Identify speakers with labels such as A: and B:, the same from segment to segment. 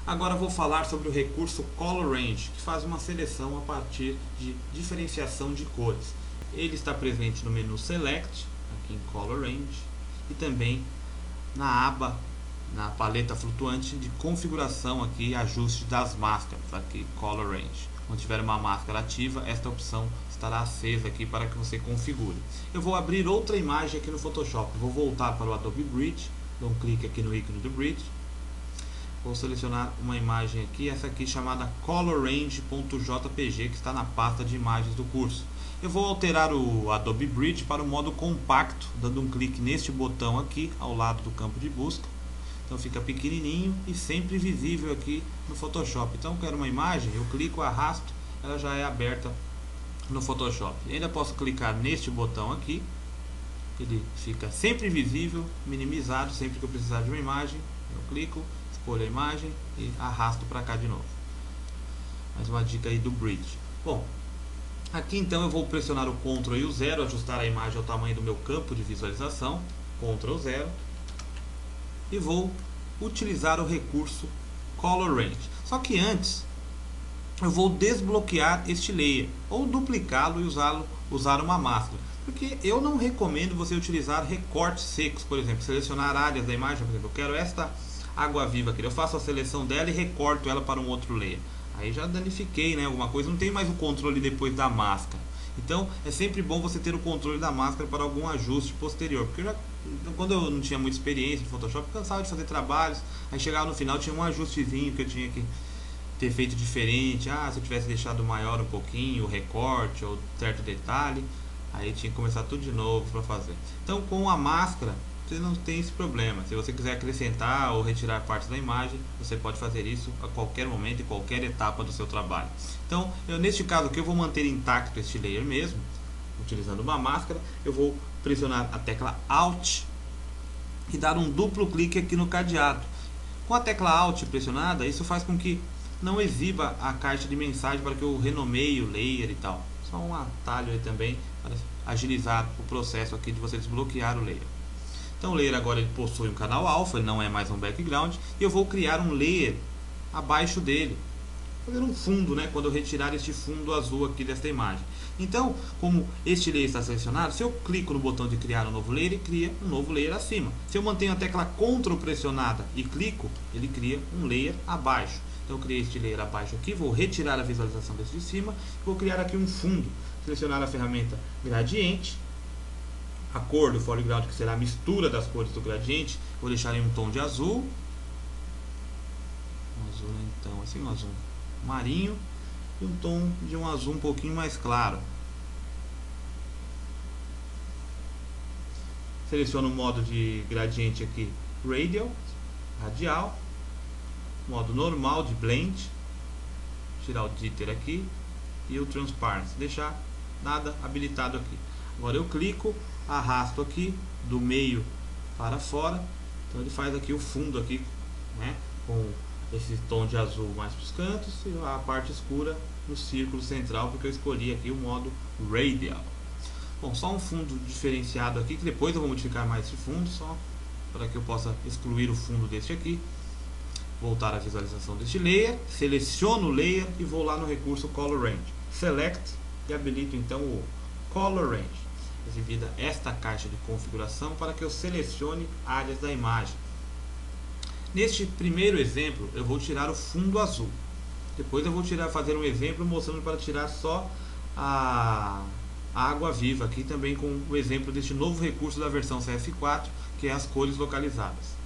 A: Agora vou falar sobre o recurso Color Range, que faz uma seleção a partir de diferenciação de cores. Ele está presente no menu Select, aqui em Color Range, e também na aba, na paleta flutuante de configuração aqui, ajuste das máscaras, aqui Color Range. Quando tiver uma máscara ativa, esta opção estará acesa aqui para que você configure. Eu vou abrir outra imagem aqui no Photoshop, vou voltar para o Adobe Bridge, dou um clique aqui no ícone do Bridge. Vou selecionar uma imagem aqui, essa aqui chamada colorrange.jpg, que está na pasta de imagens do curso. Eu vou alterar o Adobe Bridge para o modo compacto, dando um clique neste botão aqui, ao lado do campo de busca. Então fica pequenininho e sempre visível aqui no Photoshop. Então quero uma imagem, eu clico, arrasto, ela já é aberta no Photoshop. E ainda posso clicar neste botão aqui, ele fica sempre visível, minimizado, sempre que eu precisar de uma imagem, eu clico, escolho a imagem e arrasto para cá de novo. Mais uma dica aí do Bridge. Bom, aqui então eu vou pressionar o Ctrl e o 0, ajustar a imagem ao tamanho do meu campo de visualização, Ctrl 0, e vou utilizar o recurso Color Range. Só que antes eu vou desbloquear este layer, ou duplicá-lo e usar uma máscara. Porque eu não recomendo você utilizar recortes secos, por exemplo, selecionar áreas da imagem, por exemplo, eu quero esta água viva aqui, eu faço a seleção dela e recorto ela para um outro layer. Aí já danifiquei, né, alguma coisa, não tem mais o controle depois da máscara. Então é sempre bom você ter o controle da máscara para algum ajuste posterior, porque quando eu não tinha muita experiência em Photoshop, eu cansava de fazer trabalhos, aí chegava no final tinha um ajustezinho que eu tinha que ter feito diferente. Se eu tivesse deixado maior um pouquinho o recorte ou certo detalhe, aí tinha que começar tudo de novo para fazer. Então com a máscara você não tem esse problema. Se você quiser acrescentar ou retirar partes da imagem, você pode fazer isso a qualquer momento e qualquer etapa do seu trabalho. Então, neste caso aqui eu vou manter intacto este layer mesmo, utilizando uma máscara. Eu vou pressionar a tecla Alt e dar um duplo clique aqui no cadeado. Com a tecla Alt pressionada, isso faz com que não exiba a caixa de mensagem para que eu renomeie o layer e tal. Só um atalho aí também para agilizar o processo aqui de você desbloquear o layer. Então o layer agora ele possui um canal alfa, ele não é mais um background, e eu vou criar um layer abaixo dele, fazer um fundo, né, quando eu retirar este fundo azul aqui desta imagem. Então, como este layer está selecionado, se eu clico no botão de criar um novo layer, ele cria um novo layer acima. Se eu mantenho a tecla Ctrl pressionada e clico, ele cria um layer abaixo. Então eu criei este layer abaixo aqui, vou retirar a visualização desse de cima, vou criar aqui um fundo, selecionar a ferramenta Gradiente, a cor do foreground, que será a mistura das cores do gradiente, vou deixar em um tom de azul. Um azul, então, assim, um azul marinho, e um tom de um azul um pouquinho mais claro. Seleciono o modo de gradiente aqui, radial, modo normal de blend, tirar o jitter aqui, e o transparency, deixar nada habilitado aqui. Agora eu clico, arrasto aqui do meio para fora, então ele faz aqui o fundo aqui, né, com esse tom de azul mais para os cantos e a parte escura no círculo central, porque eu escolhi aqui o modo radial. Bom, só um fundo diferenciado aqui, que depois eu vou modificar mais esse fundo, só para que eu possa excluir o fundo deste aqui. Voltar à visualização deste layer, seleciono o layer e vou lá no recurso Color Range, Select, e habilito então o Color Range, exibida esta caixa de configuração para que eu selecione áreas da imagem. Neste primeiro exemplo eu vou tirar o fundo azul, depois eu vou fazer um exemplo mostrando para tirar só a água viva, aqui também com o exemplo deste novo recurso da versão CS4, que é as cores localizadas.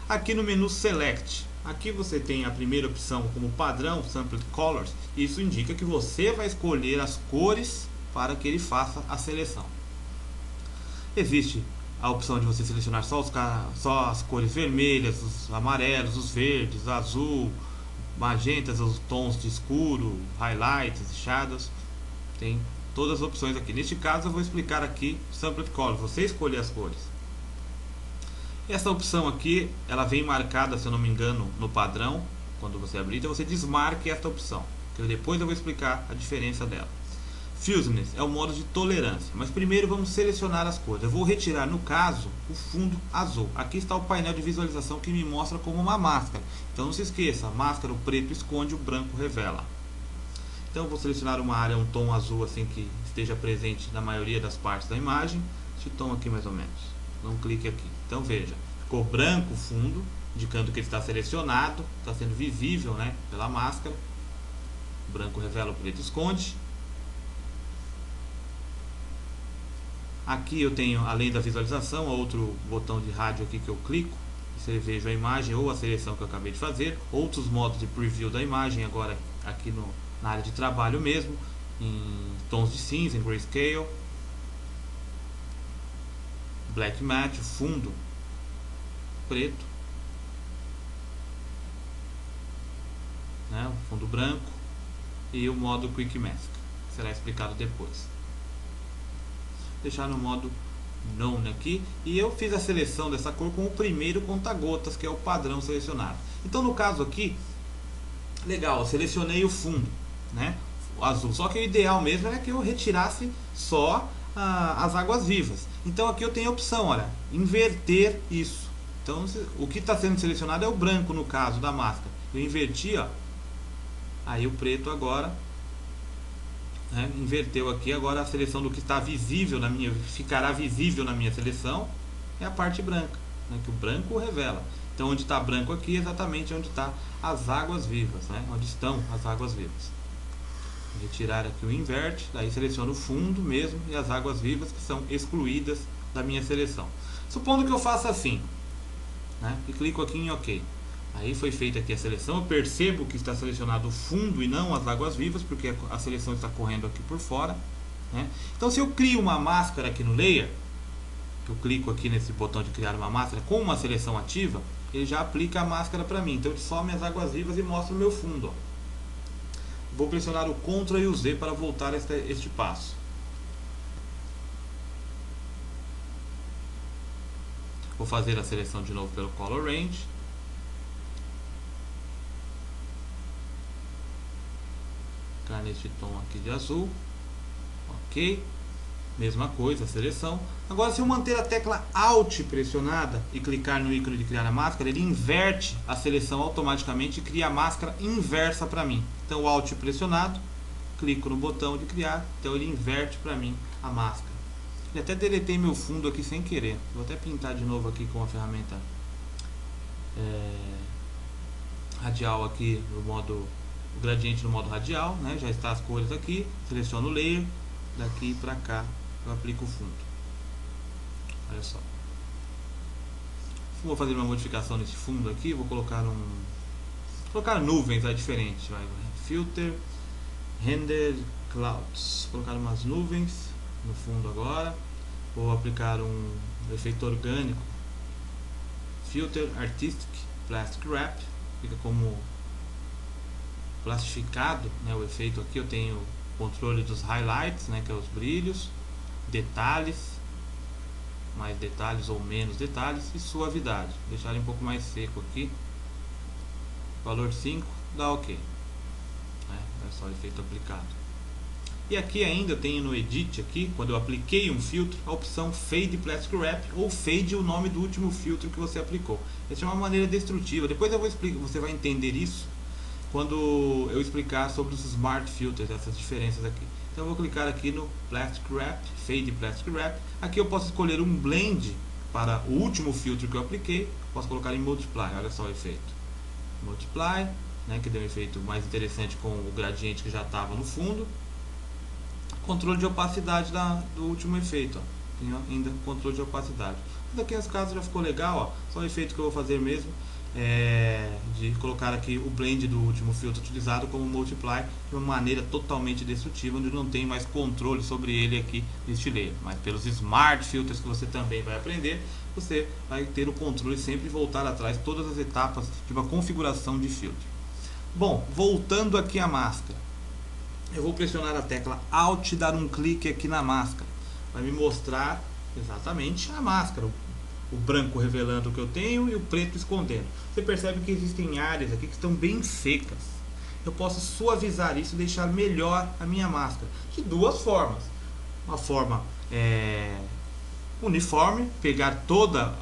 A: Aqui no menu Select, aqui você tem a primeira opção como padrão, Sampled Colors, e isso indica que você vai escolher as cores para que ele faça a seleção. Existe a opção de você selecionar só as cores vermelhas, os amarelos, os verdes, azul, magentas, os tons de escuro, highlights e shadows. Tem todas as opções aqui. Neste caso eu vou explicar aqui Sampled Colors, você escolher as cores. Essa opção aqui, ela vem marcada, se eu não me engano, no padrão. Quando você abrir, então você desmarque esta opção, que depois eu vou explicar a diferença dela. Fusiness é o modo de tolerância, mas primeiro vamos selecionar as cores. Eu vou retirar, no caso, o fundo azul. Aqui está o painel de visualização que me mostra como uma máscara. Então não se esqueça, a máscara, o preto esconde, o branco revela. Então eu vou selecionar uma área, um tom azul assim que esteja presente na maioria das partes da imagem. Esse tom aqui mais ou menos. Dá um clique aqui. Então veja, ficou branco o fundo, indicando que ele está selecionado, está sendo visível, né, pela máscara. O branco revela, o preto esconde. Aqui eu tenho, além da visualização, outro botão de rádio aqui que eu clico. Você veja a imagem ou a seleção que eu acabei de fazer. Outros modos de preview da imagem, agora aqui na área de trabalho mesmo, em tons de cinza, em grayscale. Black matte, fundo preto, né, o fundo branco, e o modo Quick Mask, que será explicado depois. Deixar no modo None aqui, e eu fiz a seleção dessa cor com o primeiro conta-gotas, que é o padrão selecionado. Então no caso aqui, legal, eu selecionei o fundo, né, o azul, só que o ideal mesmo era que eu retirasse só as águas vivas. Então aqui eu tenho a opção, olha, inverter isso. Então o que está sendo selecionado é o branco no caso da máscara. Eu inverti, ó, aí o preto agora, né, inverteu aqui. Agora a seleção do que está visível na minha, ficará visível na minha seleção, é a parte branca, né, que o branco revela. Então onde está branco aqui é exatamente onde está as águas vivas, né, onde estão as águas vivas. Vou retirar aqui o inverte, daí seleciono o fundo mesmo e as águas vivas que são excluídas da minha seleção. Supondo que eu faça assim, né, e clico aqui em OK. Aí foi feita aqui a seleção, eu percebo que está selecionado o fundo e não as águas vivas, porque a seleção está correndo aqui por fora, né? Então se eu crio uma máscara aqui no Layer, eu clico aqui nesse botão de criar uma máscara com uma seleção ativa, ele já aplica a máscara para mim. Então ele some as águas vivas e mostra o meu fundo, ó. Vou pressionar o Ctrl e o Z para voltar a este passo. Vou fazer a seleção de novo pelo Color Range. Clicar neste tom aqui de azul. Ok. Mesma coisa, a seleção. Agora, se eu manter a tecla Alt pressionada e clicar no ícone de criar a máscara, ele inverte a seleção automaticamente e cria a máscara inversa para mim. Então, o Alt pressionado, clico no botão de criar, então ele inverte para mim a máscara. E até deletei meu fundo aqui sem querer. Vou até pintar de novo aqui com a ferramenta radial aqui no modo, o gradiente no modo radial, né? Já está as cores aqui. Seleciono o layer, daqui para cá eu aplico o fundo. Olha só. Vou fazer uma modificação nesse fundo aqui. Vou colocar nuvens, é diferente. Vai. Filter, Render Clouds. Vou colocar umas nuvens no fundo agora. Vou aplicar um efeito orgânico, Filter Artistic Plastic Wrap. Fica como plastificado, né, o efeito aqui. Eu tenho controle dos highlights, né, que é os brilhos, detalhes, mais detalhes ou menos detalhes, e suavidade. Deixar ele um pouco mais seco aqui. Valor 5, dá OK. É só efeito aplicado. E aqui ainda tem no Edit, aqui, quando eu apliquei um filtro, a opção Fade Plastic Wrap, ou Fade o nome do último filtro que você aplicou. Essa é uma maneira destrutiva. Depois eu vou explicar, você vai entender isso quando eu explicar sobre os Smart Filters, essas diferenças aqui. Então eu vou clicar aqui no Plastic Wrap, Fade Plastic Wrap. Aqui eu posso escolher um blend para o último filtro que eu apliquei. Posso colocar em Multiply, olha só o efeito. Multiply, né, que deu um efeito mais interessante com o gradiente que já estava no fundo. Controle de opacidade do último efeito, ó. Tem ainda controle de opacidade. Mas aqui nesse caso já ficou legal, ó. Só o efeito que eu vou fazer mesmo de colocar aqui o blend do último filtro utilizado como Multiply, de uma maneira totalmente destrutiva, onde não tem mais controle sobre ele aqui neste layer. Mas pelos Smart Filters que você também vai aprender, você vai ter o controle sempre voltar atrás todas as etapas de uma configuração de filtro. Bom, voltando aqui à máscara, eu vou pressionar a tecla Alt e dar um clique aqui na máscara. Vai me mostrar exatamente a máscara. O branco revelando o que eu tenho e o preto escondendo. Você percebe que existem áreas aqui que estão bem secas. eu posso suavizar isso e deixar melhor a minha máscara de duas formas. Uma forma uniforme, pegar toda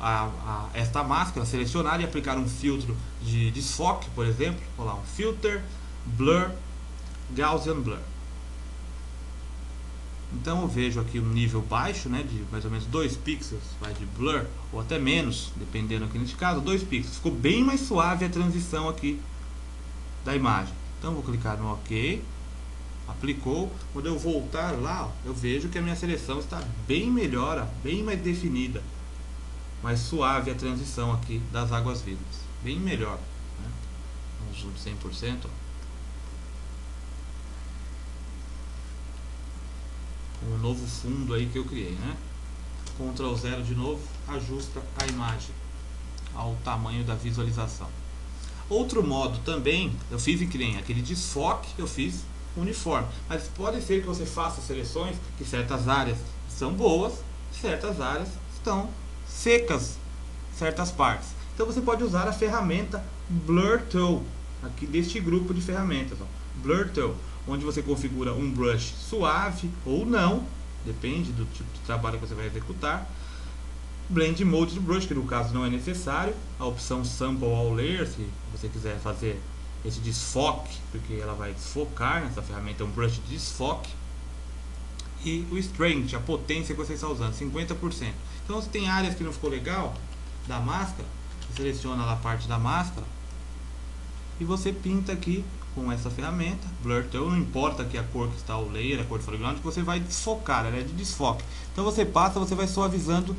A: esta máscara, selecionar e aplicar um filtro de desfoque, por exemplo. Vou lá, um filter, blur, Gaussian blur. Então eu vejo aqui um nível baixo, né, de mais ou menos 2 pixels, vai de blur, ou até menos, dependendo aqui nesse caso, 2 pixels. Ficou bem mais suave a transição aqui da imagem. Então vou clicar no OK, aplicou. Quando eu voltar lá, ó, eu vejo que a minha seleção está bem melhor, ó, bem mais definida, mais suave a transição aqui das águas vivas, bem melhor, né? Um zoom de 100%, ó. Um novo fundo aí que eu criei, né? Ctrl 0 de novo, ajusta a imagem ao tamanho da visualização. Outro modo também, eu fiz que nem aquele desfoque, eu fiz uniforme, mas pode ser que você faça seleções que certas áreas são boas, certas áreas estão secas, certas partes. Então você pode usar a ferramenta Blur Tool, aqui deste grupo de ferramentas, ó, Blur Tool, onde você configura um brush suave ou não, depende do tipo de trabalho que você vai executar. Blend Mode do brush, que no caso não é necessário. A opção Sample All Layer, se você quiser fazer esse desfoque, porque ela vai desfocar, nessa ferramenta é um brush de desfoque. E o Strength, a potência que você está usando, 50%. Então se tem áreas que não ficou legal da máscara, você seleciona lá a parte da máscara e você pinta aqui com essa ferramenta, Blur Tool, não importa aqui a cor que está o layer, a cor do foreground, que você vai desfocar, ela é de desfoque. Então você passa, você vai suavizando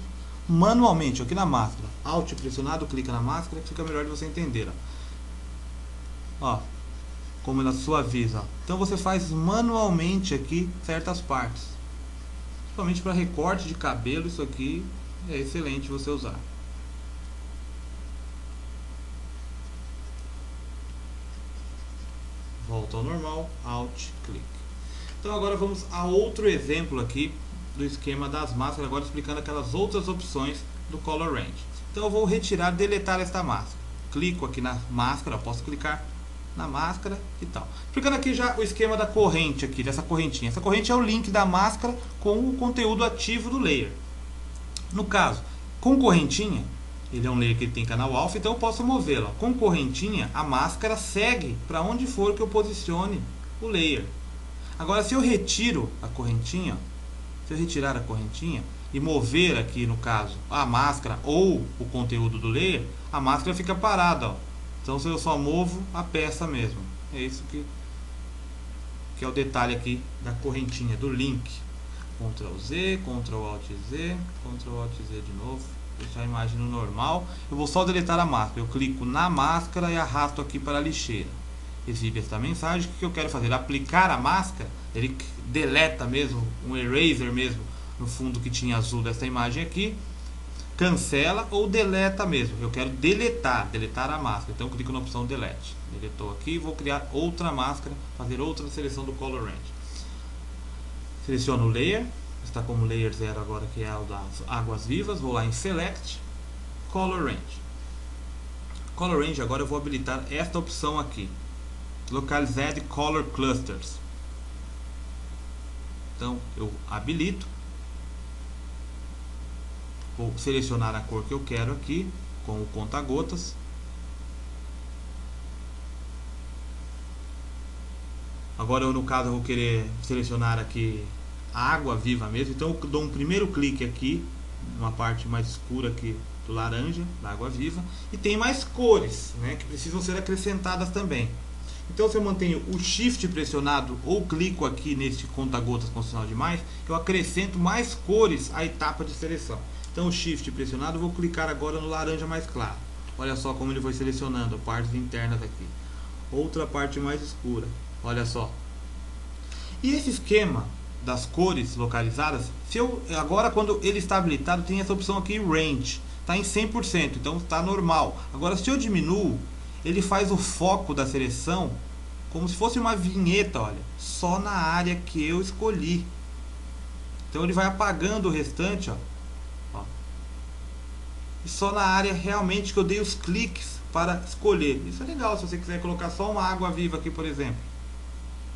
A: manualmente aqui na máscara. Alt pressionado, clica na máscara, que fica melhor de você entender. Ó, como ela suaviza. Então você faz manualmente aqui certas partes. Principalmente para recorte de cabelo, isso aqui é excelente você usar. Volta ao normal, Alt, clique. Então agora vamos a outro exemplo aqui do esquema das máscaras, agora explicando aquelas outras opções do Color Range. Então eu vou retirar, deletar esta máscara. Clico aqui na máscara, posso clicar na máscara e tal. Explicando aqui já o esquema da corrente aqui, dessa correntinha. Essa corrente é o link da máscara com o conteúdo ativo do layer. No caso, com correntinha, ele é um layer que tem canal alfa, então eu posso movê-la. Com correntinha, a máscara segue para onde for que eu posicione o layer. Agora, se eu retiro a correntinha, se eu retirar a correntinha e mover aqui, no caso, a máscara ou o conteúdo do layer, a máscara fica parada, ó. Então, se eu só movo a peça mesmo. É isso que é o detalhe aqui da correntinha, do link. Ctrl Z, Ctrl Alt Z, Ctrl Alt Z de novo. Deixar a imagem no normal. Eu vou só deletar a máscara. Eu clico na máscara e arrasto aqui para a lixeira. Exibe esta mensagem. O que eu quero fazer? Aplicar a máscara. Ele deleta mesmo, um eraser mesmo, no fundo que tinha azul dessa imagem aqui. Cancela ou deleta mesmo. Eu quero deletar a máscara. Então eu clico na opção Delete. Deletou aqui. Vou criar outra máscara, fazer outra seleção do Color Range. Seleciono o Layer. Está como Layer 0 agora, que é o das águas vivas. Vou lá em Select, Color Range. Color Range, agora eu vou habilitar esta opção aqui, Localized Color Clusters. Então eu habilito, vou selecionar a cor que eu quero aqui com o conta-gotas. Agora eu, no caso, eu vou querer selecionar aqui a água viva mesmo, então eu dou um primeiro clique aqui, numa parte mais escura aqui do laranja, da água viva, e tem mais cores, né, que precisam ser acrescentadas também. Então se eu mantenho o Shift pressionado ou clico aqui nesse conta-gotas com sinal de mais, eu acrescento mais cores à etapa de seleção. Então o Shift pressionado, eu vou clicar agora no laranja mais claro. Olha só como ele foi selecionando partes internas aqui. Outra parte mais escura, olha só. E esse esquema das cores localizadas, se eu, agora quando ele está habilitado, tem essa opção aqui, Range, está em 100%, então está normal. Agora se eu diminuo, ele faz o foco da seleção como se fosse uma vinheta, olha, só na área que eu escolhi. Então ele vai apagando o restante, ó. E só na área realmente que eu dei os cliques para escolher. Isso é legal, se você quiser colocar só uma água viva aqui, por exemplo.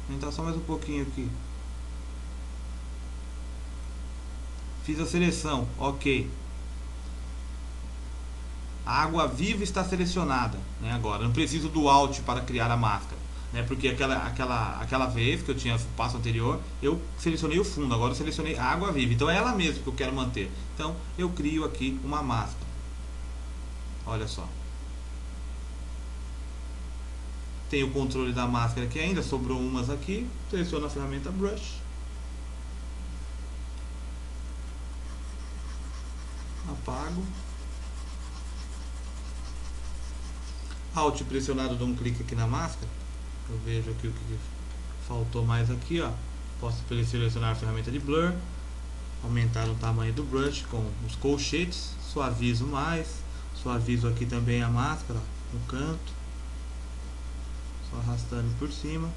A: Vou entrar só mais um pouquinho aqui. Fiz a seleção, ok. A água viva está selecionada, né, agora. Não preciso do Alt para criar a máscara, né, porque aquela vez que eu tinha o passo anterior, eu selecionei o fundo, agora eu selecionei a água viva. Então é ela mesma que eu quero manter. Então eu crio aqui uma máscara. Olha só. Tem o controle da máscara aqui ainda, sobrou umas aqui. Seleciono a ferramenta Brush. Apago. Alt pressionado, dou um clique aqui na máscara. Eu vejo aqui o que faltou mais aqui, ó. Posso selecionar a ferramenta de Blur, aumentar o tamanho do brush com os colchetes, suavizo mais, suavizo aqui também a máscara, ó, no canto, só arrastando por cima.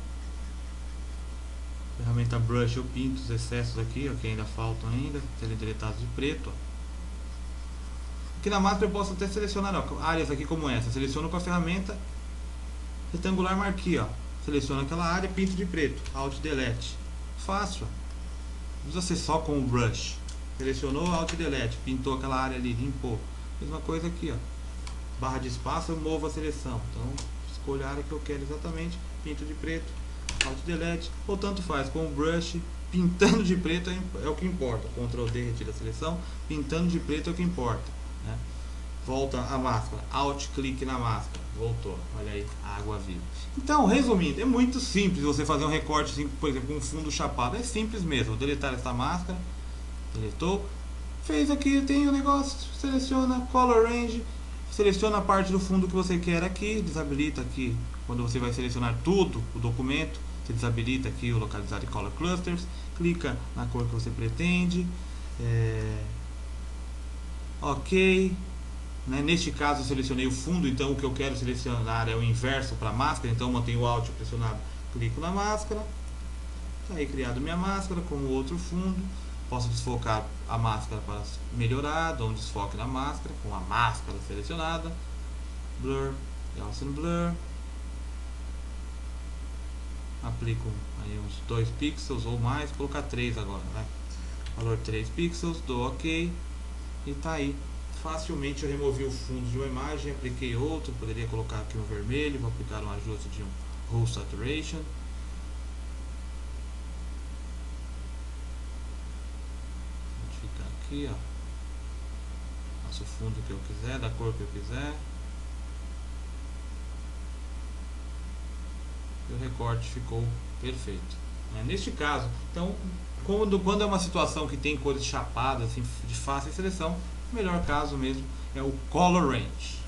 A: Ferramenta Brush, eu pinto os excessos aqui, ó, que ainda faltam ainda, serem deletados de preto, ó. Aqui na máscara eu posso até selecionar, ó, áreas aqui como essa. Seleciono com a ferramenta retangular marquee, ó. Seleciono aquela área, pinto de preto, Alt Delete. Fácil, ó. Não precisa ser só com o brush. Selecionou, Alt Delete, pintou aquela área ali, limpou. Mesma coisa aqui, ó. Barra de espaço, eu movo a seleção. Então, escolho a área que eu quero exatamente, pinto de preto, Alt Delete, ou tanto faz, com o brush, pintando de preto é o que importa. Ctrl D, retira a seleção, pintando de preto é o que importa. Né? Volta a máscara, Alt clique na máscara, voltou, olha aí, a água viva. Então, resumindo, é muito simples você fazer um recorte assim, por exemplo, com um fundo chapado, é simples mesmo. Vou deletar essa máscara, deletou, fez aqui, tem o negócio, seleciona Color Range, seleciona a parte do fundo que você quer aqui, desabilita aqui, quando você vai selecionar tudo, o documento, você desabilita aqui o localizar de Color Clusters, clica na cor que você pretende, ok, né? Neste caso eu selecionei o fundo, então o que eu quero selecionar é o inverso para a máscara, então mantenho o Alt pressionado, clico na máscara, está aí criado minha máscara com o outro fundo. Posso desfocar a máscara para melhorar, dou um desfoque na máscara com a máscara selecionada, Blur, Gaussian Blur, aplico aí uns 2 pixels ou mais, vou colocar 3 agora, né? Valor 3 pixels, dou ok. E tá aí, facilmente eu removi o fundo de uma imagem, apliquei outro, poderia colocar aqui um vermelho, vou aplicar um ajuste de um Hue Saturation. Fica aqui, ó, faço o fundo que eu quiser, da cor que eu quiser. E o recorte ficou perfeito. Neste caso, então, quando é uma situação que tem cores chapadas, assim, de fácil seleção, o melhor caso mesmo é o Color Range.